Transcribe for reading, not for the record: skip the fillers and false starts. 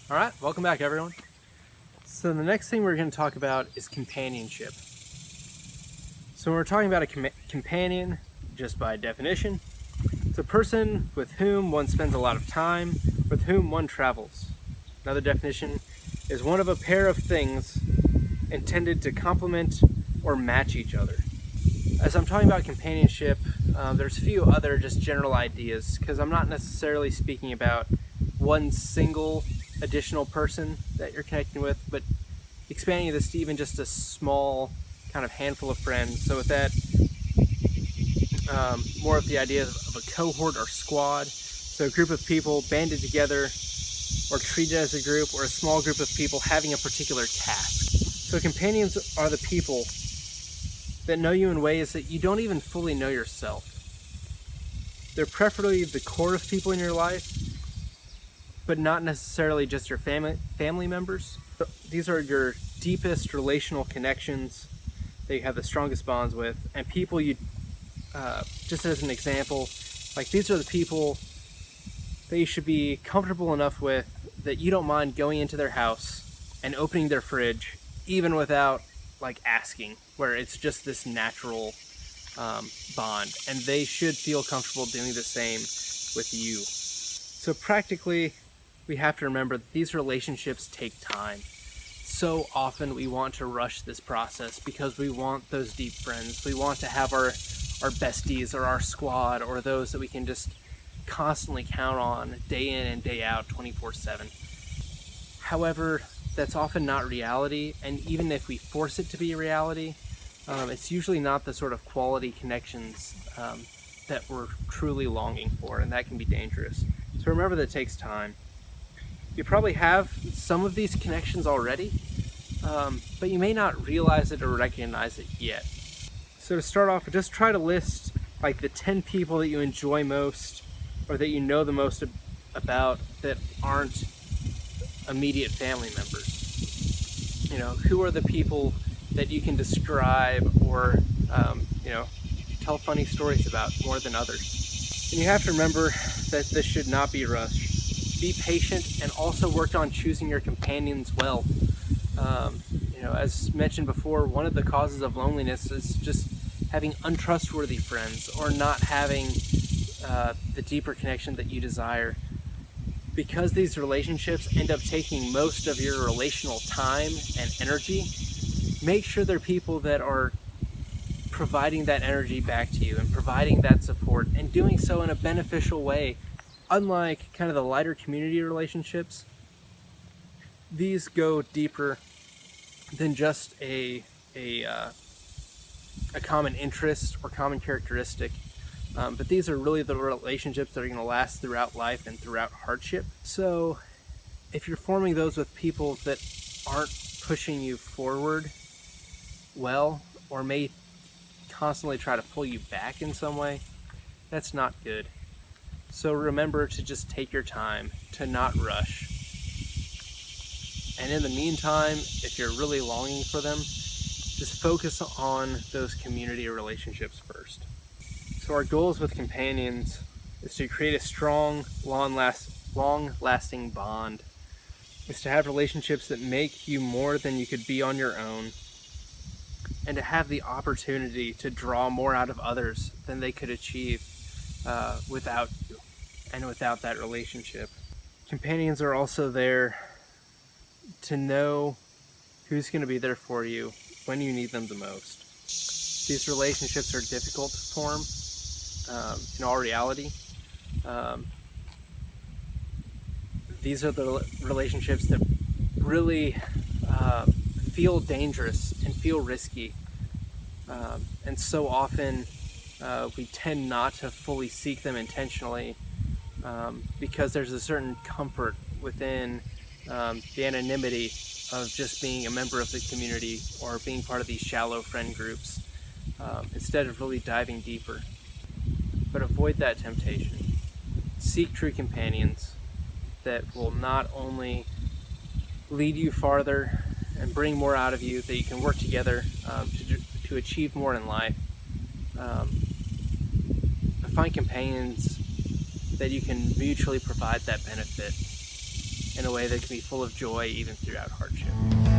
All right, welcome back everyone. So the next thing we're going to talk about is companionship. So when we're talking about a companion, just by definition, it's a person with whom one spends a lot of time, with whom one travels. Another definition is one of a pair of things intended to complement or match each other. As I'm talking about companionship, there's a few other just general ideas, because I'm not necessarily speaking about one single additional person that you're connecting with, but expanding this to even just a small kind of handful of friends. So with that, more of the idea of a cohort or squad. So a group of people banded together or treated as a group, or a small group of people having a particular task. So companions are the people that know you in ways that you don't even fully know yourself. They're preferably the core of people in your life, but not necessarily just your family members. These are your deepest relational connections that you have the strongest bonds with, and people you, just as an example, like these are the people that you should be comfortable enough with that you don't mind going into their house and opening their fridge, even without like asking, where it's just this natural bond, and they should feel comfortable doing the same with you. So practically, we have to remember that these relationships take time. So often we want to rush this process because we want those deep friends. We want to have our besties or our squad, or those that we can just constantly count on day in and day out, 24/7. However, that's often not reality, and even if we force it to be a reality, it's usually not the sort of quality connections that we're truly longing for, and that can be dangerous. So remember that it takes time. You probably have some of these connections already, but you may not realize it or recognize it yet. So to start off, just try to list like the 10 people that you enjoy most, or that you know the most about, that aren't immediate family members. You know, who are the people that you can describe or tell funny stories about more than others. And you have to remember that this should not be rushed. Be patient, and also work on choosing your companions well. As mentioned before, one of the causes of loneliness is just having untrustworthy friends, or not having the deeper connection that you desire. Because these relationships end up taking most of your relational time and energy, make sure they're people that are providing that energy back to you and providing that support, and doing so in a beneficial way. Unlike kind of the lighter community relationships, these go deeper than just a common interest or common characteristic. But these are really the relationships that are going to last throughout life and throughout hardship. So if you're forming those with people that aren't pushing you forward well, or may constantly try to pull you back in some way, that's not good. So remember to just take your time, to not rush. And in the meantime, if you're really longing for them, just focus on those community relationships first. So our goals with companions is to create a strong, long-lasting bond. Is to have relationships that make you more than you could be on your own, and to have the opportunity to draw more out of others than they could achieve without you and without that relationship. Companions are also there to know who's going to be there for you when you need them the most. These relationships are difficult to form in all reality. These are the relationships that really feel dangerous and feel risky. And so often we tend not to fully seek them intentionally because there's a certain comfort within the anonymity of just being a member of the community or being part of these shallow friend groups, instead of really diving deeper. But avoid that temptation. Seek true companions that will not only lead you farther and bring more out of you, that you can work together to achieve more in life. Find companions that you can mutually provide that benefit. in a way that can be full of joy even throughout hardship.